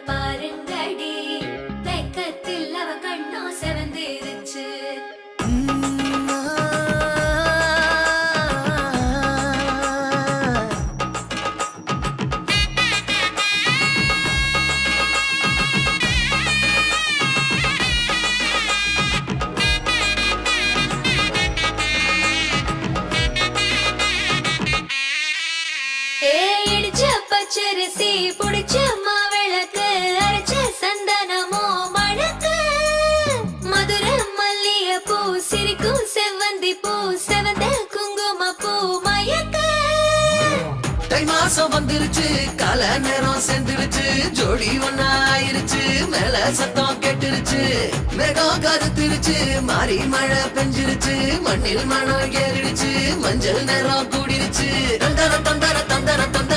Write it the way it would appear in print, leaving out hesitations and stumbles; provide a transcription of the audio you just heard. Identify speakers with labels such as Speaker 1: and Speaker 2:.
Speaker 1: பாருங்கடி வெக்கத்தில் அவ கண்ணோ செவந்திருச்சு. இடிச்ச பச்சரிசி புடிச்ச மாவிளக்கு அரைச்ச சந்தனமோ மணக்கு மதுர மல்லிய பூ சிரிக்கும் செவ்வந்தி பூ செவந்த குங்கும பூ மயக்க.
Speaker 2: தை மாசம் வந்துருச்சு கால நேரம் சேர்ந்துருச்சு ஜோடி ஒன்னா ஆயிருச்சு மேல சத்தம் கேட்டுருச்சு மேகம் கருத்துருச்சு மாறி மழை பெஞ்சிருச்சு மண்ணில் மணம் ஏறிடுச்சு மஞ்சள் நேரம் கூடிருச்சு தந்தர தந்தர தந்தர தந்தர